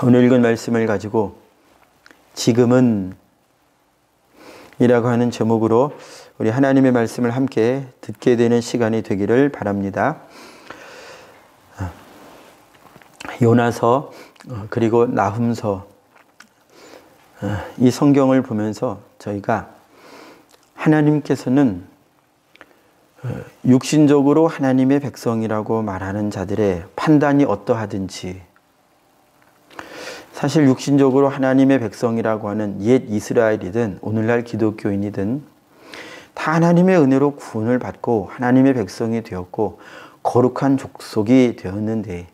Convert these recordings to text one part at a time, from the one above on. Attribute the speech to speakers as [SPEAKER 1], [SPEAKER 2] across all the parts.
[SPEAKER 1] 오늘 읽은 말씀을 가지고 지금은 이라고 하는 제목으로 우리 하나님의 말씀을 함께 듣게 되는 시간이 되기를 바랍니다. 요나서 그리고 나훔서 이 성경을 보면서 저희가 하나님께서는 육신적으로 하나님의 백성이라고 말하는 자들의 판단이 어떠하든지, 사실 육신적으로 하나님의 백성이라고 하는 옛 이스라엘이든 오늘날 기독교인이든 다 하나님의 은혜로 구원을 받고 하나님의 백성이 되었고 거룩한 족속이 되었는데,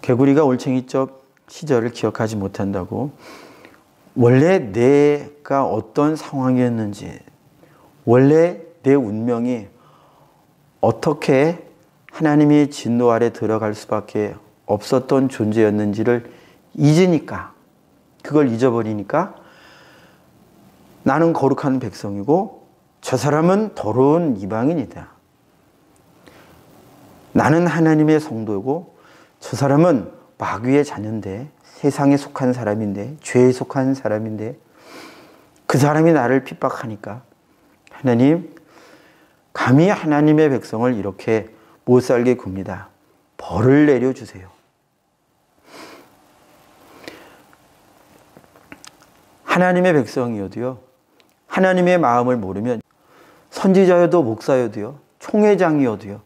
[SPEAKER 1] 개구리가 올챙이적 시절을 기억하지 못한다고 원래 내가 어떤 상황이었는지, 원래 내 운명이 어떻게 하나님의 진노 아래 들어갈 수밖에 없었던 존재였는지를 잊으니까, 그걸 잊어버리니까 나는 거룩한 백성이고 저 사람은 더러운 이방인이다. 나는 하나님의 성도고 저 사람은 마귀의 자녀인데, 세상에 속한 사람인데, 죄에 속한 사람인데, 그 사람이 나를 핍박하니까 하나님, 감히 하나님의 백성을 이렇게 못 살게 굽니다. 벌을 내려주세요. 하나님의 백성이어도요, 하나님의 마음을 모르면 선지자여도 목사여도요, 총회장이어도요,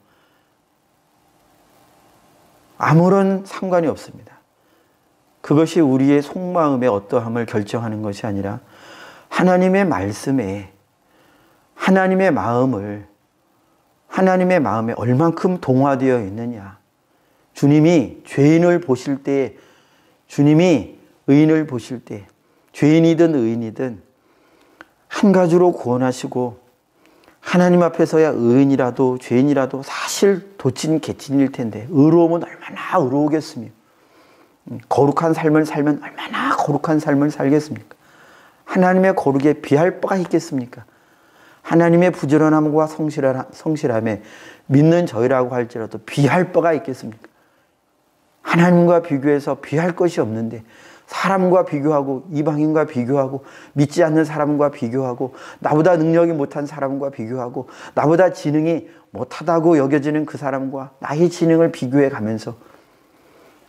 [SPEAKER 1] 아무런 상관이 없습니다. 그것이 우리의 속마음의 어떠함을 결정하는 것이 아니라 하나님의 말씀에 하나님의 마음에 얼만큼 동화되어 있느냐. 주님이 죄인을 보실 때, 주님이 의인을 보실 때, 죄인이든 의인이든 한 가지로 구원하시고, 하나님 앞에서야 의인이라도 죄인이라도 사실 도찐 개찐일 텐데 의로움은 얼마나 의로우겠으며, 거룩한 삶을 살면 얼마나 거룩한 삶을 살겠습니까? 하나님의 거룩에 비할 바가 있겠습니까? 하나님의 부지런함과 성실함에 믿는 저희라고 할지라도 비할 바가 있겠습니까? 하나님과 비교해서 비할 것이 없는데, 사람과 비교하고 이방인과 비교하고 믿지 않는 사람과 비교하고 나보다 능력이 못한 사람과 비교하고 나보다 지능이 못하다고 여겨지는 그 사람과 나의 지능을 비교해 가면서,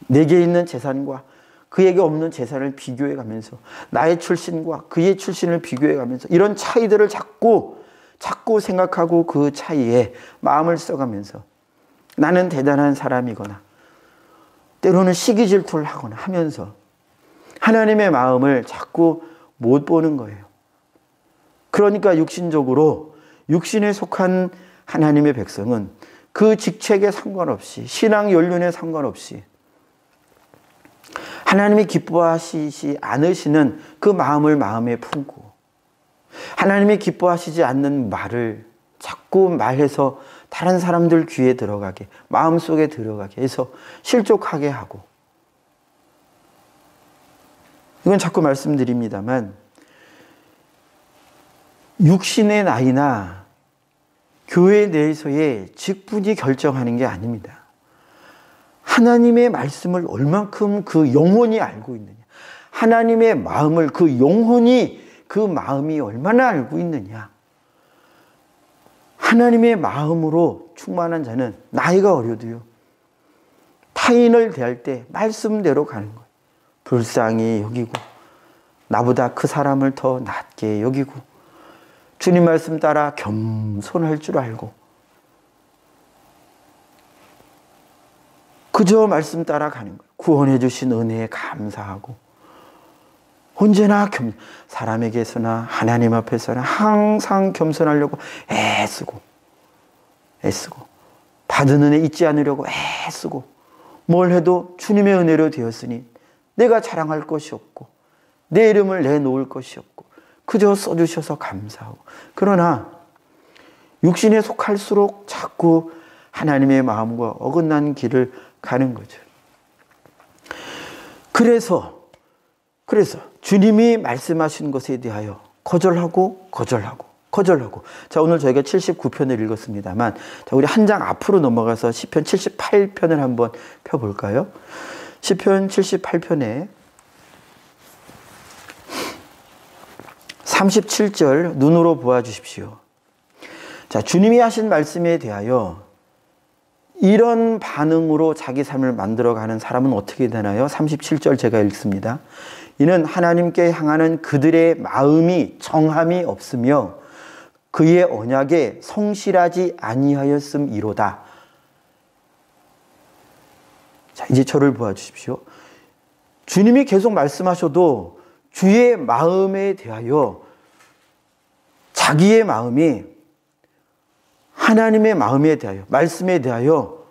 [SPEAKER 1] 내게 있는 재산과 그에게 없는 재산을 비교해 가면서, 나의 출신과 그의 출신을 비교해 가면서 이런 차이들을 자꾸 생각하고 그 차이에 마음을 써가면서 나는 대단한 사람이거나 때로는 시기 질투를 하거나 하면서 하나님의 마음을 자꾸 못 보는 거예요. 그러니까 육신적으로, 육신에 속한 하나님의 백성은 그 직책에 상관없이, 신앙 연륜에 상관없이 하나님이 기뻐하시지 않으시는 그 마음을 마음에 품고, 하나님이 기뻐하시지 않는 말을 자꾸 말해서 다른 사람들 귀에 들어가게, 마음속에 들어가게 해서 실족하게 하고, 이건 자꾸 말씀드립니다만 육신의 나이나 교회 내에서의 직분이 결정하는 게 아닙니다. 하나님의 말씀을 얼만큼 그 영혼이 알고 있느냐, 하나님의 마음을 그 영혼이, 그 마음이 얼마나 알고 있느냐. 하나님의 마음으로 충만한 자는 나이가 어려도요, 타인을 대할 때 말씀대로 가는 거예요. 불쌍히 여기고, 나보다 그 사람을 더 낮게 여기고, 주님 말씀 따라 겸손할 줄 알고, 그저 말씀 따라가는 거예요. 구원해 주신 은혜에 감사하고, 언제나 사람에게서나 하나님 앞에서나 항상 겸손하려고 애쓰고 받은 은혜 잊지 않으려고 애쓰고, 뭘 해도 주님의 은혜로 되었으니 내가 자랑할 것이 없고 내 이름을 내놓을 것이 없고 그저 써주셔서 감사하고. 그러나 육신에 속할수록 자꾸 하나님의 마음과 어긋난 길을 가는 거죠. 그래서 주님이 말씀하신 것에 대하여 거절하고 거절하고. 자, 오늘 저희가 79편을 읽었습니다만, 자, 우리 한 장 앞으로 넘어가서 시편 78편을 한번 펴볼까요? 시편 78편에 37절 눈으로 보아주십시오. 자, 주님이 하신 말씀에 대하여 이런 반응으로 자기 삶을 만들어가는 사람은 어떻게 되나요? 37절 제가 읽습니다. 이는 하나님께 향하는 그들의 마음이 정함이 없으며 그의 언약에 성실하지 아니하였음이로다. 자, 이제 저를 보아주십시오. 주님이 계속 말씀하셔도 주의 마음에 대하여 자기의 마음이 하나님의 마음에 대하여, 말씀에 대하여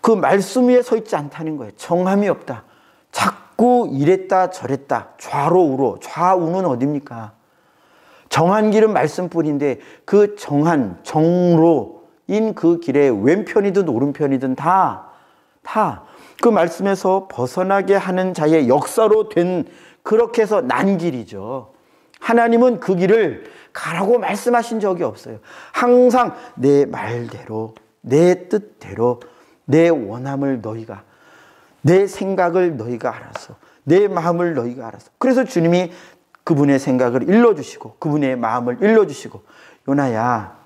[SPEAKER 1] 그 말씀 위에 서 있지 않다는 거예요. 정함이 없다. 자꾸 이랬다 저랬다. 좌로 우로. 좌우는 어딥니까? 정한 길은 말씀뿐인데 그 정한 정로인 그 길에 왼편이든 오른편이든 다 그 말씀에서 벗어나게 하는 자의 역사로 된, 그렇게 해서 난 길이죠. 하나님은 그 길을 가라고 말씀하신 적이 없어요. 항상 내 말대로, 내 뜻대로, 내 원함을 너희가, 내 생각을 너희가 알아서, 내 마음을 너희가 알아서. 그래서 주님이 그분의 생각을 일러주시고 그분의 마음을 일러주시고, 요나야,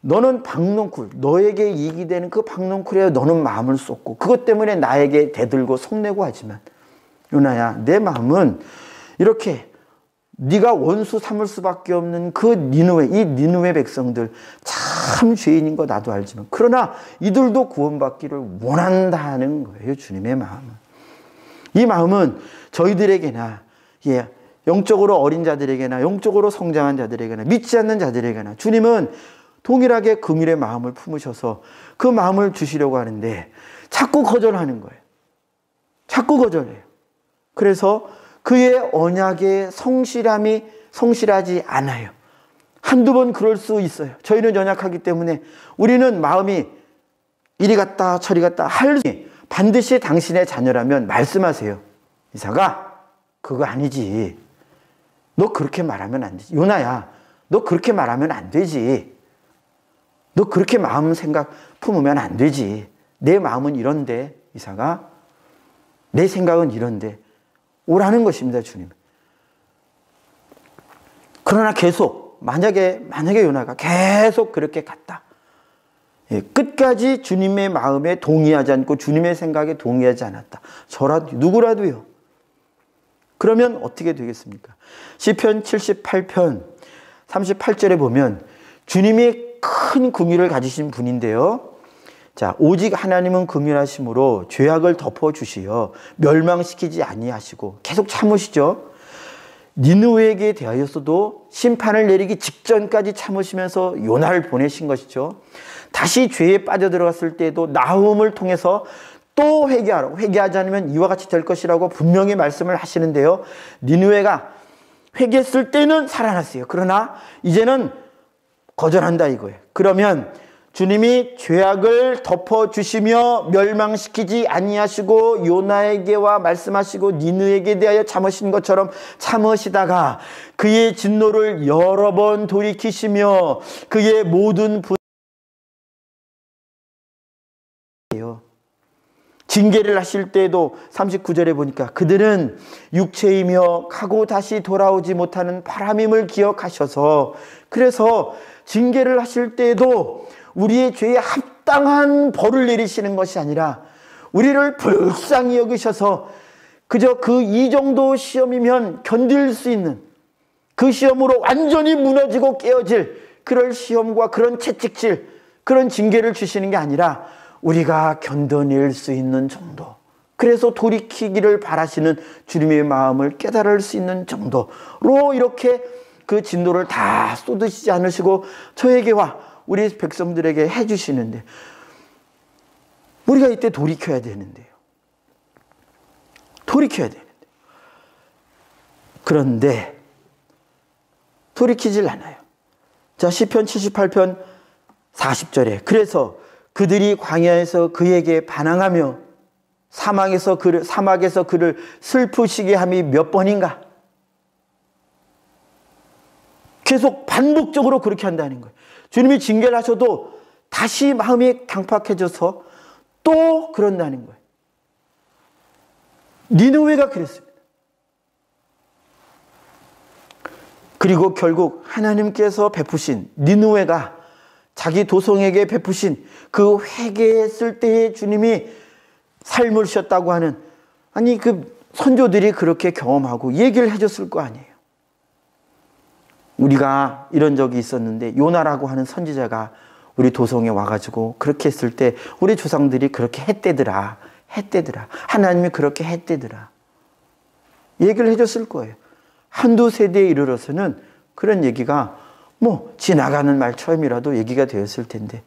[SPEAKER 1] 너는 박농쿨, 너에게 이익이 되는 그 박농쿨에 너는 마음을 쏟고 그것 때문에 나에게 대들고 속내고 하지만, 요나야, 내 마음은 이렇게 네가 원수 삼을 수밖에 없는 그 이 니느웨 백성들 참 죄인인 거 나도 알지만, 그러나 이들도 구원받기를 원한다는 거예요. 주님의 마음은. 이 마음은 저희들에게나, 영적으로 어린 자들에게나 영적으로 성장한 자들에게나 믿지 않는 자들에게나 주님은 동일하게 긍휼의 마음을 품으셔서 그 마음을 주시려고 하는데 자꾸 거절하는 거예요. 자꾸 거절해요. 그래서 그의 언약에 성실하지 않아요. 한두 번 그럴 수 있어요. 저희는 연약하기 때문에 우리는 마음이 이리 갔다 저리 갔다 반드시 당신의 자녀라면 말씀하세요. 이사가, 그거 아니지. 너 그렇게 말하면 안 되지. 요나야, 너 그렇게 말하면 안 되지. 너 그렇게 마음 생각 품으면 안 되지. 내 마음은 이런데, 이사가. 내 생각은 이런데. 오라는 것입니다, 주님. 그러나 계속, 만약에 요나가 계속 그렇게 갔다. 끝까지 주님의 마음에 동의하지 않고 주님의 생각에 동의하지 않았다. 저라도, 누구라도요. 그러면 어떻게 되겠습니까? 시편 78편 38절에 보면 주님이 큰 긍휼을 가지신 분인데요. 자, 오직 하나님은 긍휼하심으로 죄악을 덮어주시어 멸망시키지 아니하시고 계속 참으시죠. 니느웨에게 대하여서도 심판을 내리기 직전까지 참으시면서 요나를 보내신 것이죠. 다시 죄에 빠져들어갔을 때에도 나훔을 통해서 또 회개하라고, 회개하지 않으면 이와 같이 될 것이라고 분명히 말씀을 하시는데요. 니느웨가 회개했을 때는 살아났어요. 그러나 이제는 거절한다 이거예요. 그러면 주님이 죄악을 덮어주시며 멸망시키지 아니하시고 요나에게와 말씀하시고 니느에게 대하여 참으신 것처럼 참으시다가 그의 진노를 여러 번 돌이키시며 그의 모든 징계를 하실 때에도 39절에 보니까 그들은 육체이며 가고 다시 돌아오지 못하는 바람임을 기억하셔서, 그래서 징계를 하실 때에도 우리의 죄에 합당한 벌을 내리시는 것이 아니라 우리를 불쌍히 여기셔서 그저 그 이 정도 시험이면 견딜 수 있는 그 시험으로 완전히 무너지고 깨어질 그런 시험과 그런 채찍질, 그런 징계를 주시는 게 아니라 우리가 견뎌낼 수 있는 정도, 그래서 돌이키기를 바라시는 주님의 마음을 깨달을 수 있는 정도로 이렇게 그 진노를 다 쏟으시지 않으시고 저에게와 우리 백성들에게 해주시는데, 우리가 이때 돌이켜야 되는데요. 돌이켜야 되는데. 그런데 돌이키질 않아요. 자, 시편 78편 40절에 그래서 그들이 광야에서 그에게 반항하며 사막에서 그를 슬프시게 함이 몇 번인가? 계속 반복적으로 그렇게 한다는 거예요. 주님이 징계를 하셔도 다시 마음이 강팍해져서 또 그런다는 거예요. 니느웨가 그랬습니다. 그리고 결국 하나님께서 베푸신, 니느웨가 자기 도성에게 베푸신 그 회개했을 때에 주님이 삶을 쉬었다고 하는, 아니 그 선조들이 그렇게 경험하고 얘기를 해줬을 거 아니에요. 우리가 이런 적이 있었는데 요나라고 하는 선지자가 우리 도성에 와가지고 그렇게 했을 때 우리 조상들이 그렇게 했대더라. 하나님이 그렇게 했대더라. 얘기를 해줬을 거예요. 한두 세대에 이르러서는 그런 얘기가 뭐 지나가는 말처럼이라도 얘기가 되었을 텐데,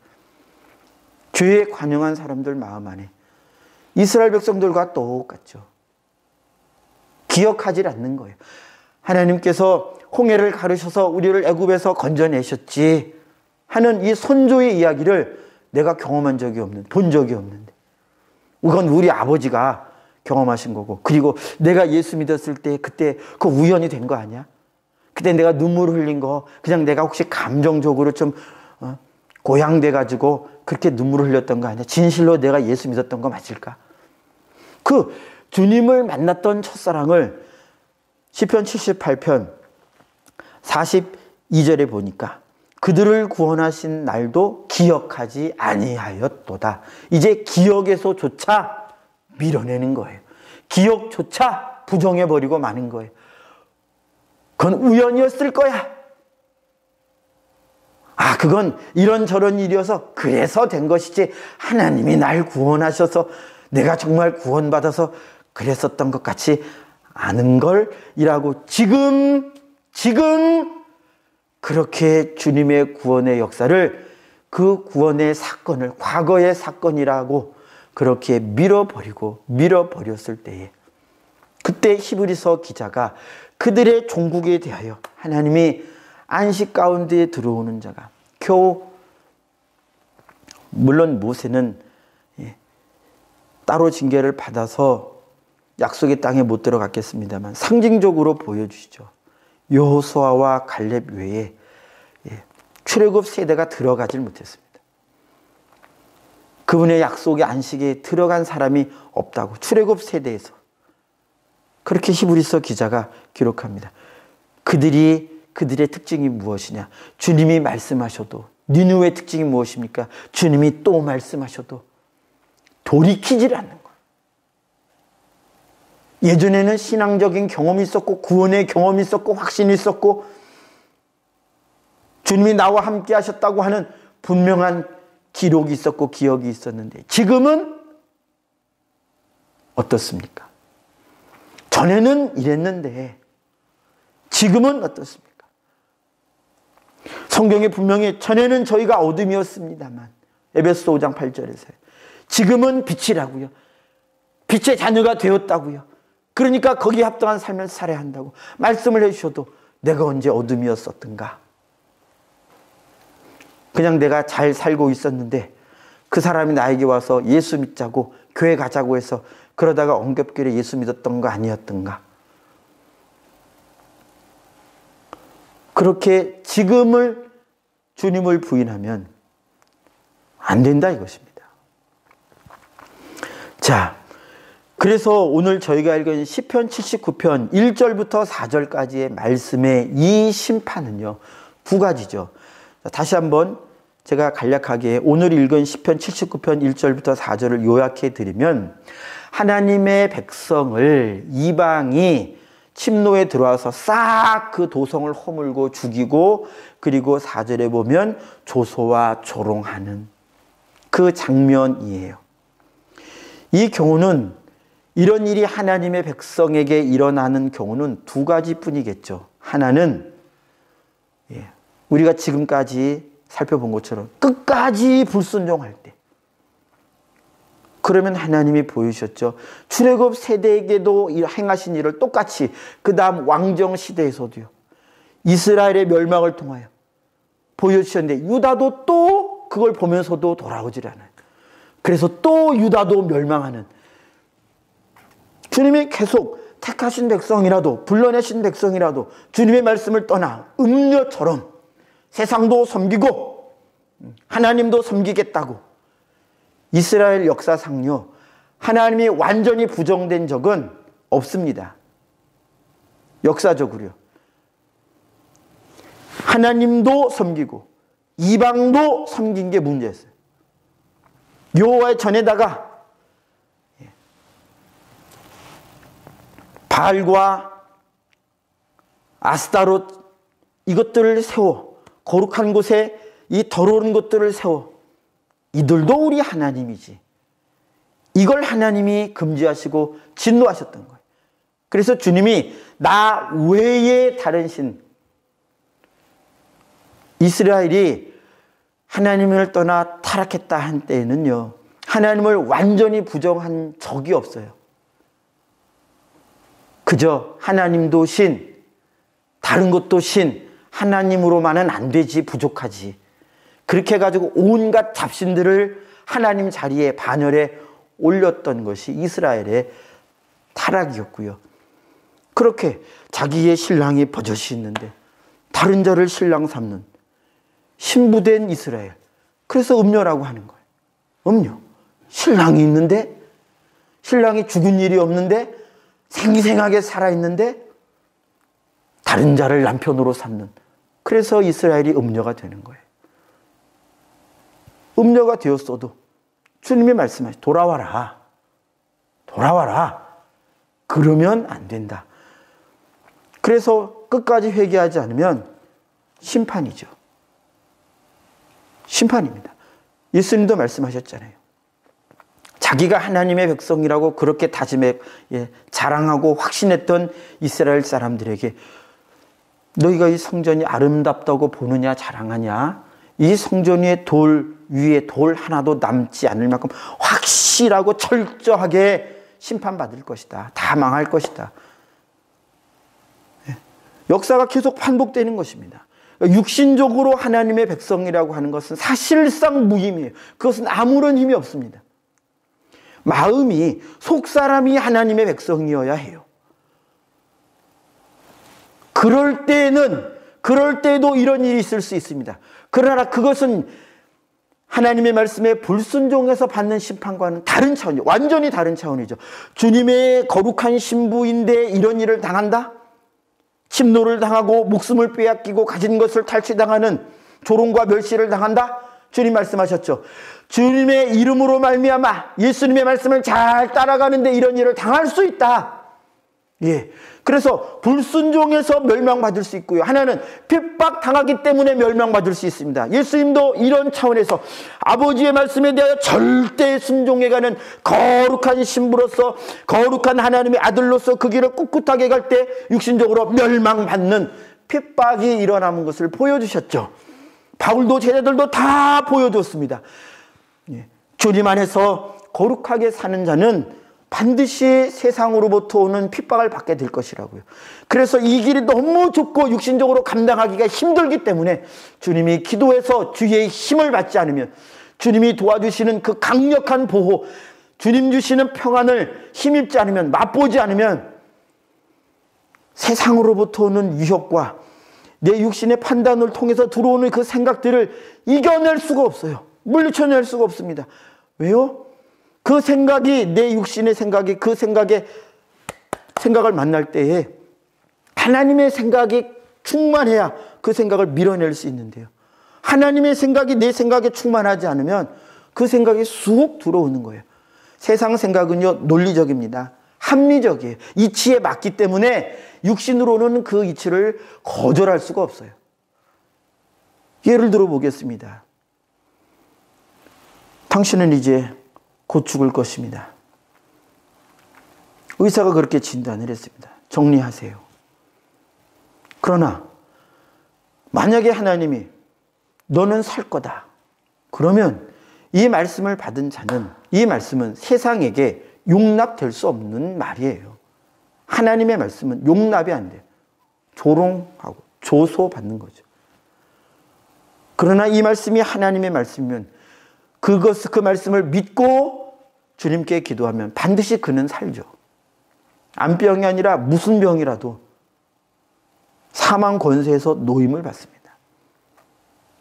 [SPEAKER 1] 죄에 관영한 사람들 마음 안에 이스라엘 백성들과 똑같죠. 기억하지 않는 거예요. 하나님께서 홍해를 가르셔서 우리를 애굽에서 건져내셨지 하는 이 선조의 이야기를 내가 경험한 적이 없는, 본 적이 없는데, 이건 우리 아버지가 경험하신 거고, 그리고 내가 예수 믿었을 때 그때 그 우연이 된 거 아니야? 그때 내가 눈물 흘린 거 그냥 내가 혹시 감정적으로 좀 고양돼 가지고 그렇게 눈물을 흘렸던 거 아니야? 진실로 내가 예수 믿었던 거 맞을까? 그 주님을 만났던 첫사랑을 시편 78편 42절에 보니까 그들을 구원하신 날도 기억하지 아니하였도다. 이제 기억에서조차 밀어내는 거예요. 기억조차 부정해버리고 마는 거예요. 그건 우연이었을 거야. 아, 그건 이런저런 일이어서 그래서 된 것이지 하나님이 날 구원하셔서 내가 정말 구원받아서 그랬었던 것 같이 아는 걸 이라고 지금 그렇게 주님의 구원의 역사를, 그 구원의 사건을 과거의 사건이라고 그렇게 밀어버렸을 때에, 그때 히브리서 기자가 그들의 종국에 대하여 하나님이 안식 가운데 들어오는 자가 겨우, 물론 모세는 따로 징계를 받아서 약속의 땅에 못 들어갔겠습니다만 상징적으로 보여주시죠. 여호수아와 갈렙 외에 출애굽 세대가 들어가질 못했습니다. 그분의 약속의 안식에 들어간 사람이 없다고 출애굽 세대에서 그렇게 히브리서 기자가 기록합니다. 그들의 특징이 무엇이냐? 주님이 말씀하셔도, 니느웨의 특징이 무엇입니까? 주님이 또 말씀하셔도 돌이키질 않는 거예요. 예전에는 신앙적인 경험이 있었고 구원의 경험이 있었고 확신이 있었고 주님이 나와 함께 하셨다고 하는 분명한 기록이 있었고 기억이 있었는데, 지금은 어떻습니까? 전에는 이랬는데 지금은 어떻습니까? 성경에 분명히 전에는 저희가 어둠이었습니다만, 에베소서 5장 8절에서 지금은 빛이라고요. 빛의 자녀가 되었다고요. 그러니까 거기에 합당한 삶을 살아야 한다고 말씀을 해주셔도 내가 언제 어둠이었었던가? 그냥 내가 잘 살고 있었는데 그 사람이 나에게 와서 예수 믿자고 교회 가자고 해서 그러다가 엉겹결에 예수 믿었던 거 아니었던가? 그렇게 지금을 주님을 부인하면 안 된다 이것입니다. 자, 그래서 오늘 저희가 읽은 시편 79편 1절부터 4절까지의 말씀의 이 심판은요, 두 가지죠. 다시 한번 제가 간략하게 오늘 읽은 시편 79편 1절부터 4절을 요약해 드리면, 하나님의 백성을 이방이 침노에 들어와서 싹 그 도성을 허물고 죽이고, 그리고 4절에 보면 조소와 조롱하는 그 장면이에요. 이 경우는, 이런 일이 하나님의 백성에게 일어나는 경우는 두 가지뿐이겠죠. 하나는 우리가 지금까지 살펴본 것처럼 끝까지 불순종할 때, 그러면 하나님이 보여주셨죠. 출애굽 세대에게도 행하신 일을 똑같이 그 다음 왕정 시대에서도요, 이스라엘의 멸망을 통하여 보여주셨는데 유다도 또 그걸 보면서도 돌아오질 않아요. 그래서 또 유다도 멸망하는, 주님이 계속 택하신 백성이라도, 불러내신 백성이라도 주님의 말씀을 떠나 음녀처럼 세상도 섬기고 하나님도 섬기겠다고, 이스라엘 역사상요 하나님이 완전히 부정된 적은 없습니다. 역사적으로요. 하나님도 섬기고 이방도 섬긴 게 문제였어요. 여호와의 전에다가 바알과 아스타롯 이것들을 세워, 거룩한 곳에 이 더러운 것들을 세워, 이들도 우리 하나님이지, 이걸 하나님이 금지하시고 진노하셨던 거예요. 그래서 주님이 나 외에 다른 신, 이스라엘이 하나님을 떠나 타락했다 한 때에는요, 하나님을 완전히 부정한 적이 없어요. 그저 하나님도 신, 다른 것도 신, 하나님으로만은 안 되지, 부족하지. 그렇게 해가지고 온갖 잡신들을 하나님 자리에 반열에 올렸던 것이 이스라엘의 타락이었고요. 그렇게 자기의 신랑이 버젓이 있는데 다른 자를 신랑 삼는 신부된 이스라엘. 그래서 음녀라고 하는 거예요. 음녀. 신랑이 있는데, 신랑이 죽은 일이 없는데, 생생하게 살아있는데 다른 자를 남편으로 삼는, 그래서 이스라엘이 음녀가 되는 거예요. 음녀가 되었어도 주님이 말씀하시 돌아와라. 돌아와라. 그러면 안 된다. 그래서 끝까지 회개하지 않으면 심판이죠. 심판입니다. 예수님도 말씀하셨잖아요. 자기가 하나님의 백성이라고 그렇게 다짐해 자랑하고 확신했던 이스라엘 사람들에게 너희가 이 성전이 아름답다고 보느냐 자랑하냐? 이 성전 위에 돌 하나도 남지 않을 만큼 확실하고 철저하게 심판받을 것이다. 다 망할 것이다. 역사가 계속 반복되는 것입니다. 육신적으로 하나님의 백성이라고 하는 것은 사실상 무힘이에요. 그것은 아무런 힘이 없습니다. 마음이, 속사람이 하나님의 백성이어야 해요. 그럴 때도 이런 일이 있을 수 있습니다. 그러나 그것은 하나님의 말씀에 불순종해서 받는 심판과는 다른 차원이죠. 완전히 다른 차원이죠. 주님의 거룩한 신부인데 이런 일을 당한다? 침노를 당하고 목숨을 빼앗기고 가진 것을 탈취당하는 조롱과 멸시를 당한다? 주님 말씀하셨죠. 주님의 이름으로 말미암아 예수님의 말씀을 잘 따라가는데 이런 일을 당할 수 있다. 예. 그래서 불순종해서 멸망받을 수 있고요. 하나는 핍박당하기 때문에 멸망받을 수 있습니다. 예수님도 이런 차원에서 아버지의 말씀에 대하여 절대 순종해가는 거룩한 신부로서, 거룩한 하나님의 아들로서 그 길을 꿋꿋하게 갈 때 육신적으로 멸망받는 핍박이 일어나는 것을 보여주셨죠. 바울도 제자들도 다 보여줬습니다. 예. 주님 안에서 거룩하게 사는 자는 반드시 세상으로부터 오는 핍박을 받게 될 것이라고요. 그래서 이 길이 너무 좁고 육신적으로 감당하기가 힘들기 때문에 주님이 기도해서 주의 힘을 받지 않으면, 주님이 도와주시는 그 강력한 보호, 주님 주시는 평안을 힘입지 않으면, 맛보지 않으면 세상으로부터 오는 유혹과 내 육신의 판단을 통해서 들어오는 그 생각들을 이겨낼 수가 없어요. 물리쳐낼 수가 없습니다. 왜요? 그 생각이, 내 육신의 생각이 그 생각을 만날 때에 하나님의 생각이 충만해야 그 생각을 밀어낼 수 있는데요. 하나님의 생각이 내 생각에 충만하지 않으면 그 생각이 쑥 들어오는 거예요. 세상 생각은요, 논리적입니다. 합리적이에요. 이치에 맞기 때문에 육신으로는 그 이치를 거절할 수가 없어요. 예를 들어 보겠습니다. 당신은 이제 곧 죽을 것입니다. 의사가 그렇게 진단을 했습니다. 정리하세요. 그러나 만약에 하나님이 너는 살 거다. 그러면 이 말씀을 받은 자는, 이 말씀은 세상에게 용납될 수 없는 말이에요. 하나님의 말씀은 용납이 안 돼요. 조롱하고 조소받는 거죠. 그러나 이 말씀이 하나님의 말씀이면 그 말씀을 믿고 주님께 기도하면 반드시 그는 살죠. 암병이 아니라 무슨 병이라도 사망 권세에서 노임을 받습니다.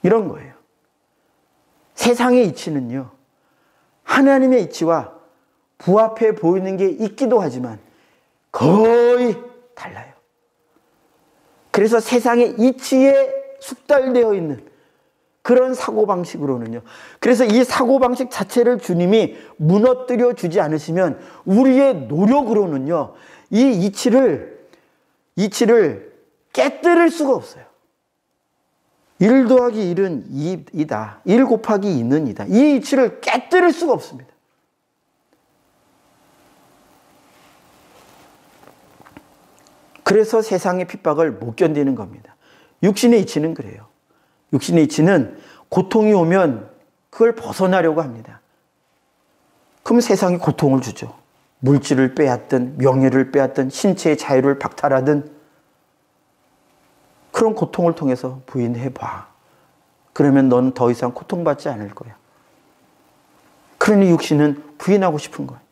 [SPEAKER 1] 이런 거예요. 세상의 이치는요, 하나님의 이치와 부합해 보이는 게 있기도 하지만 거의 달라요. 그래서 세상의 이치에 숙달되어 있는 그런 사고방식으로는요. 그래서 이 사고방식 자체를 주님이 무너뜨려 주지 않으시면 우리의 노력으로는요, 이 이치를 깨뜨릴 수가 없어요. 1 더하기 1은 2이다. 1 곱하기 2는 2다. 이 이치를 깨뜨릴 수가 없습니다. 그래서 세상의 핍박을 못 견디는 겁니다. 육신의 이치는 그래요. 육신의 이치는 고통이 오면 그걸 벗어나려고 합니다. 그럼 세상이 고통을 주죠. 물질을 빼앗든 명예를 빼앗든 신체의 자유를 박탈하든 그런 고통을 통해서 부인해봐. 그러면 넌 더 이상 고통받지 않을 거야. 그러니 육신은 부인하고 싶은 거예요.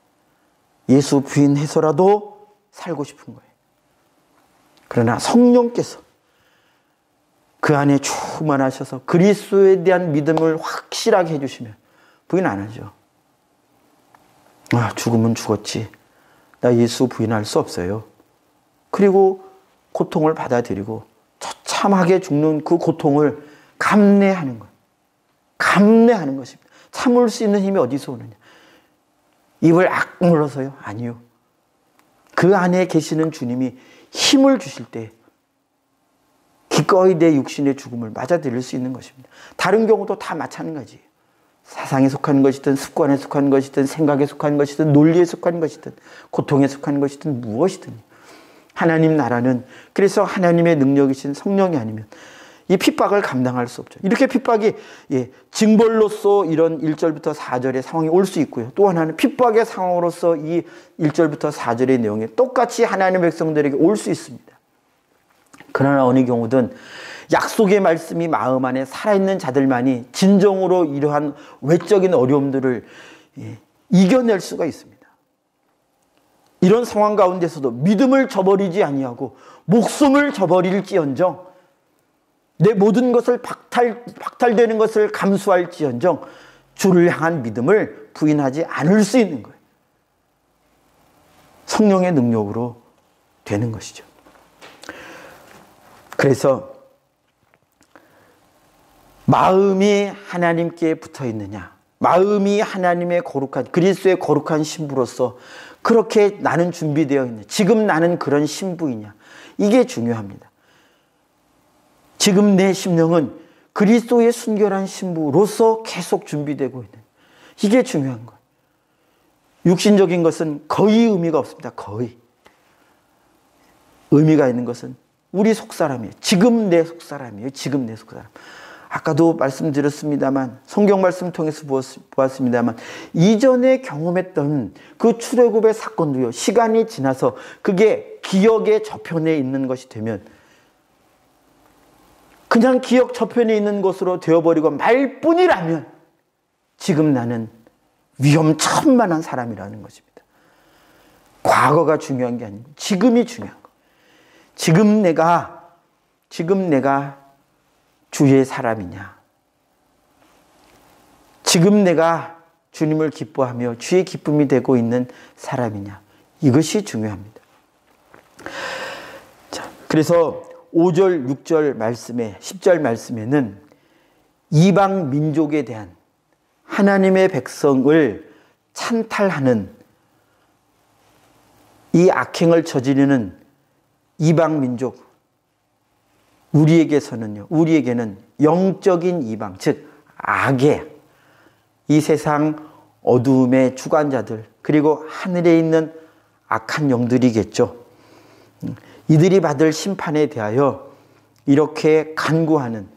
[SPEAKER 1] 예수 부인해서라도 살고 싶은 거예요. 그러나 성령께서 그 안에 충만하셔서 그리스도에 대한 믿음을 확실하게 해주시면 부인 안 하죠. 죽으면 죽었지. 나 예수 부인할 수 없어요. 그리고 고통을 받아들이고 처참하게 죽는 그 고통을 감내하는 거예요. 감내하는 것입니다. 참을 수 있는 힘이 어디서 오느냐. 입을 악물어서요? 아니요. 그 안에 계시는 주님이 힘을 주실 때 기꺼이 내 육신의 죽음을 맞아들일 수 있는 것입니다. 다른 경우도 다 마찬가지예요. 사상에 속한 것이든 습관에 속한 것이든 생각에 속한 것이든 논리에 속한 것이든 고통에 속한 것이든 무엇이든 하나님 나라는 그래서 하나님의 능력이신 성령이 아니면 이 핍박을 감당할 수 없죠. 이렇게 핍박이 징벌로서 이런 1절부터 4절의 상황이 올 수 있고요. 또 하나는 핍박의 상황으로서 이 1절부터 4절의 내용이 똑같이 하나님의 백성들에게 올 수 있습니다. 그러나 어느 경우든 약속의 말씀이 마음 안에 살아있는 자들만이 진정으로 이러한 외적인 어려움들을 이겨낼 수가 있습니다. 이런 상황 가운데서도 믿음을 저버리지 아니하고 목숨을 저버릴지언정 내 모든 것을 박탈되는 것을 감수할지언정 주를 향한 믿음을 부인하지 않을 수 있는 거예요. 성령의 능력으로 되는 것이죠. 그래서 마음이 하나님께 붙어 있느냐, 마음이 하나님의 거룩한 그리스도의 거룩한 신부로서 그렇게 나는 준비되어 있느냐, 지금 나는 그런 신부이냐, 이게 중요합니다. 지금 내 심령은 그리스도의 순결한 신부로서 계속 준비되고 있는, 이게 중요한 거예요. 육신적인 것은 거의 의미가 없습니다. 거의. 의미가 있는 것은 우리 속사람이에요. 지금 내 속사람이에요. 지금 내 속사람. 아까도 말씀드렸습니다만, 성경 말씀 통해서 보았습니다만, 이전에 경험했던 그 출애굽의 사건도요, 시간이 지나서 그게 기억의 저편에 있는 것이 되면 그냥 기억 저편에 있는 것으로 되어버리고 말 뿐이라면 지금 나는 위험천만한 사람이라는 것입니다. 과거가 중요한 게 아니고 지금이 중요한 거예요. 지금 내가 주의 사람이냐, 지금 내가 주님을 기뻐하며 주의 기쁨이 되고 있는 사람이냐, 이것이 중요합니다. 자, 그래서 5절, 6절 말씀에, 10절 말씀에는 이방 민족에 대한 하나님의 백성을 찬탈하는 이 악행을 저지르는 이방 민족, 우리에게는 영적인 이방, 즉 악의 이 세상 어두움의 주관자들, 그리고 하늘에 있는 악한 영들이겠죠. 이들이 받을 심판에 대하여 이렇게 간구하는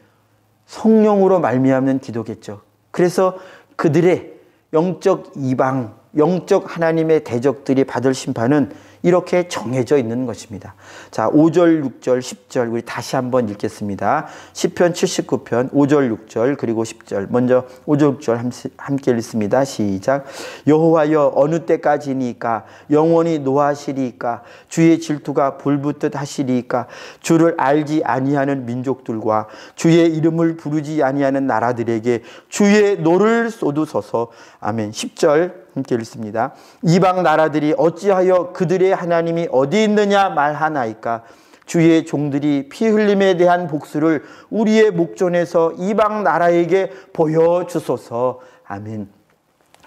[SPEAKER 1] 성령으로 말미암는 기도겠죠. 그래서 그들의 영적 이방, 영적 하나님의 대적들이 받을 심판은 이렇게 정해져 있는 것입니다. 자, 5절, 6절, 10절 우리 다시 한번 읽겠습니다. 시편 79편 5절, 6절 그리고 10절. 먼저 5절, 6절 함께 읽습니다. 시작. 여호와여 어느 때까지니까 영원히 노하시리이까 주의 질투가 불붙듯 하시리이까 주를 알지 아니하는 민족들과 주의 이름을 부르지 아니하는 나라들에게 주의 노를 쏟으소서. 아멘. 10절 함께 읽습니다. 이방 나라들이 어찌하여 그들의 하나님이 어디 있느냐 말하나이까 주의 종들이 피 흘림에 대한 복수를 우리의 목전에서 이방 나라에게 보여주소서. 아멘.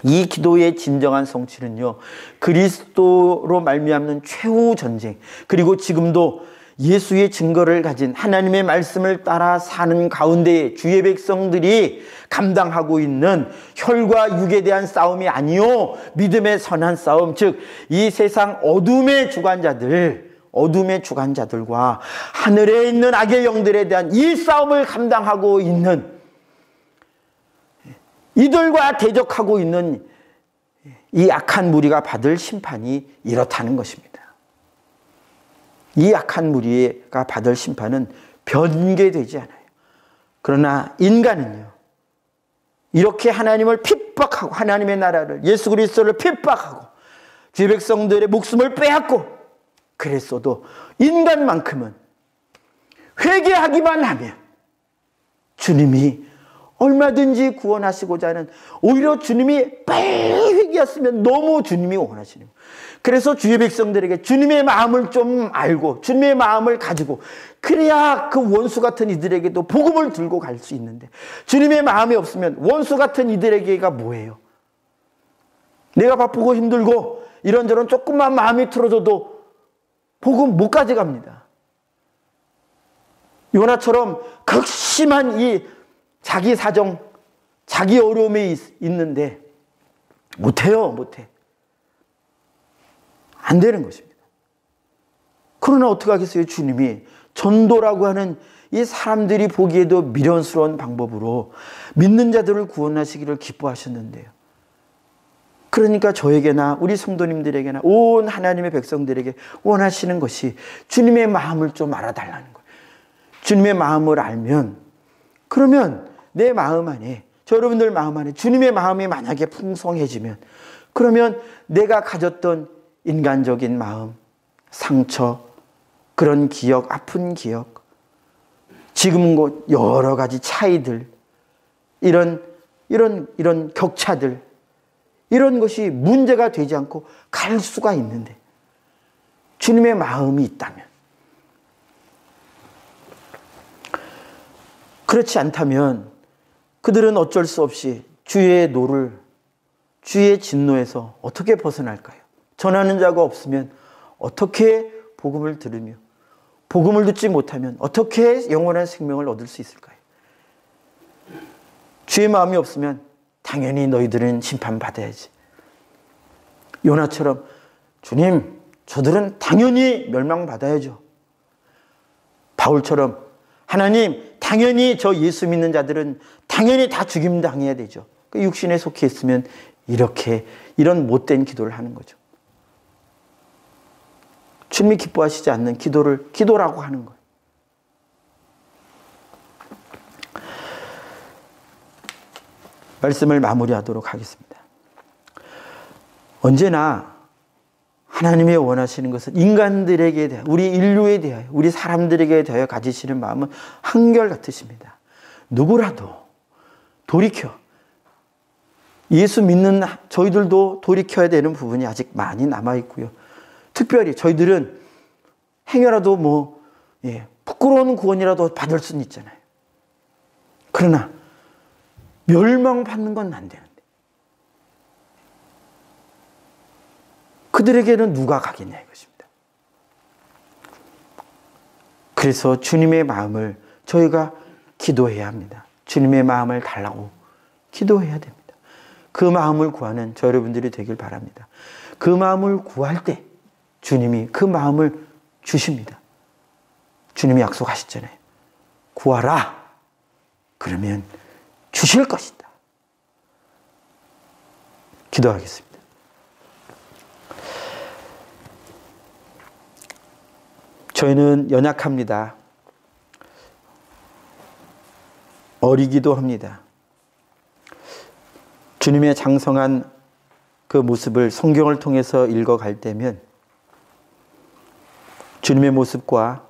[SPEAKER 1] 이 기도의 진정한 성취는요, 그리스도로 말미암는 최후 전쟁, 그리고 지금도 예수의 증거를 가진 하나님의 말씀을 따라 사는 가운데 주의 백성들이 감당하고 있는 혈과 육에 대한 싸움이 아니요 믿음의 선한 싸움, 즉 이 세상 어둠의 주관자들과 하늘에 있는 악의 영들에 대한 이 싸움을 감당하고 있는, 이들과 대적하고 있는 이 악한 무리가 받을 심판이 이렇다는 것입니다. 이 악한 무리가 받을 심판은 변개되지 않아요. 그러나 인간은요, 이렇게 하나님을 핍박하고 하나님의 나라를, 예수 그리스도를 핍박하고 주의 백성들의 목숨을 빼앗고, 그랬어도 인간만큼은 회개하기만 하면 주님이 얼마든지 구원하시고자 하는, 오히려 주님이 빨리 회개했으면 너무 주님이 원하시는 거예요. 그래서 주의 백성들에게 주님의 마음을 좀 알고 주님의 마음을 가지고, 그래야 그 원수 같은 이들에게도 복음을 들고 갈 수 있는데, 주님의 마음이 없으면 원수 같은 이들에게가 뭐예요? 내가 바쁘고 힘들고 이런저런 조금만 마음이 틀어져도 복음 못 가져갑니다. 요나처럼 극심한 이 자기 사정, 자기 어려움이 있는데 못해요. 못해. 안 되는 것입니다. 그러나 어떻게 하겠어요? 주님이 전도라고 하는 이 사람들이 보기에도 미련스러운 방법으로 믿는 자들을 구원하시기를 기뻐하셨는데요. 그러니까 저에게나 우리 성도님들에게나 온 하나님의 백성들에게 원하시는 것이 주님의 마음을 좀 알아달라는 거예요. 주님의 마음을 알면, 그러면 내 마음 안에, 저 여러분들 마음 안에 주님의 마음이 만약에 풍성해지면, 그러면 내가 가졌던 인간적인 마음, 상처, 그런 기억, 아픈 기억, 지금 여러 가지 차이들, 이런 격차들, 이런 것이 문제가 되지 않고 갈 수가 있는데, 주님의 마음이 있다면, 그렇지 않다면 그들은 어쩔 수 없이 주의 진노에서 어떻게 벗어날까요? 전하는 자가 없으면 어떻게 복음을 들으며, 복음을 듣지 못하면 어떻게 영원한 생명을 얻을 수 있을까요? 주의 마음이 없으면 당연히 너희들은 심판받아야지. 요나처럼 주님, 저들은 당연히 멸망받아야죠. 바울처럼 하나님, 당연히 저 예수 믿는 자들은 당연히 다 죽임 당해야 되죠. 그 육신에 속해 있으면 이런 못된 기도를 하는 거죠. 주님이 기뻐하시지 않는 기도를 기도라고 하는 거예요. 말씀을 마무리하도록 하겠습니다. 언제나 하나님이 원하시는 것은 인간들에게 대하여, 우리 인류에 대하여, 우리 사람들에게 대하여 가지시는 마음은 한결같으십니다. 누구라도 돌이켜, 예수 믿는 저희들도 돌이켜야 되는 부분이 아직 많이 남아있고요. 특별히 저희들은 행여라도 부끄러운 구원이라도 받을 수는 있잖아요. 그러나 멸망받는 건 안 되는데, 그들에게는 누가 가겠냐 이것입니다. 그래서 주님의 마음을 저희가 기도해야 합니다. 주님의 마음을 달라고 기도해야 됩니다. 그 마음을 구하는 저 여러분들이 되길 바랍니다. 그 마음을 구할 때 주님이 그 마음을 주십니다. 주님이 약속하셨잖아요. 구하라. 그러면 주실 것이다. 기도하겠습니다. 저희는 연약합니다. 어리기도 합니다. 주님의 장성한 그 모습을 성경을 통해서 읽어갈 때면 주님의 모습과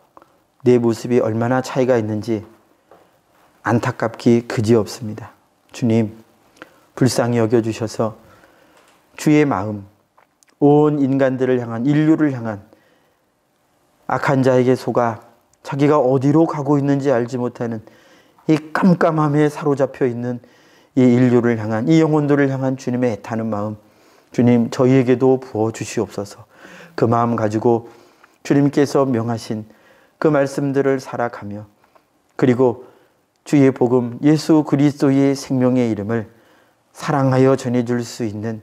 [SPEAKER 1] 내 모습이 얼마나 차이가 있는지 안타깝기 그지없습니다. 주님, 불쌍히 여겨주셔서 주의 마음, 온 인간들을 향한, 인류를 향한 악한 자에게 속아 자기가 어디로 가고 있는지 알지 못하는 이 깜깜함에 사로잡혀 있는 이 인류를 향한, 이 영혼들을 향한 주님의 애타는 마음, 주님 저희에게도 부어주시옵소서. 그 마음 가지고 주님께서 명하신 그 말씀들을 살아가며, 그리고 주의 복음 예수 그리스도의 생명의 이름을 사랑하여 전해줄 수 있는,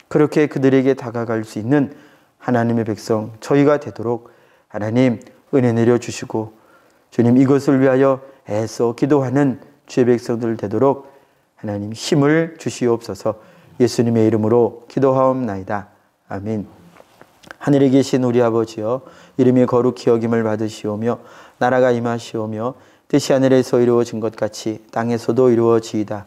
[SPEAKER 1] 그렇게 그들에게 다가갈 수 있는 하나님의 백성 저희가 되도록 하나님 은혜 내려주시고, 주님 이것을 위하여 애써 기도하는 주의 백성들 되도록 하나님 힘을 주시옵소서. 예수님의 이름으로 기도하옵나이다. 아멘. 하늘에 계신 우리 아버지여, 이름이 거룩히 여김을 받으시오며 나라가 임하시오며 뜻이 하늘에서 이루어진 것 같이 땅에서도 이루어지이다.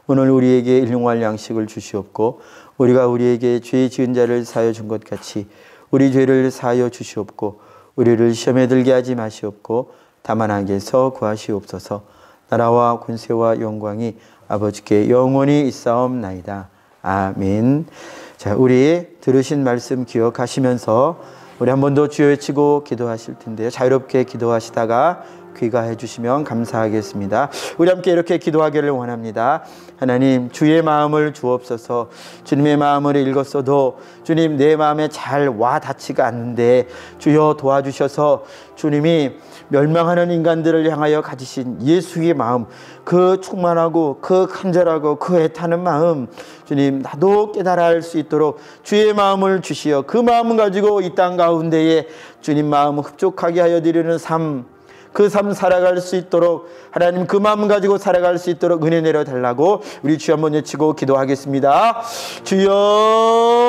[SPEAKER 1] 오늘 우리에게 일용할 양식을 주시옵고, 우리가 우리에게 죄 지은 자를 사하여 준 것 같이 우리 죄를 사하여 주시옵고, 우리를 시험에 들게 하지 마시옵고 다만 악에서 구하시옵소서. 나라와 권세와 영광이 아버지께 영원히 있사옵나이다. 아멘. 자, 우리 들으신 말씀 기억하시면서 우리 한 번 더 주여 외치고 기도하실 텐데요. 자유롭게 기도하시다가 귀가해 주시면 감사하겠습니다. 우리 함께 이렇게 기도하기를 원합니다. 하나님, 주의 마음을 주옵소서. 주님의 마음을 읽었어도 주님 내 마음에 잘 와 닿지가 않는데 주여 도와주셔서 주님이 멸망하는 인간들을 향하여 가지신 예수의 마음, 그 충만하고 그 간절하고 그 애타는 마음, 주님 나도 깨달아 할 수 있도록 주의 마음을 주시어 그 마음을 가지고 이 땅 가운데에 주님 마음 흡족하게 하여 드리는 삶, 그 삶 살아갈 수 있도록 하나님 그 마음 가지고 살아갈 수 있도록 은혜 내려 달라고 우리 주 한번 외치고 기도하겠습니다. 주여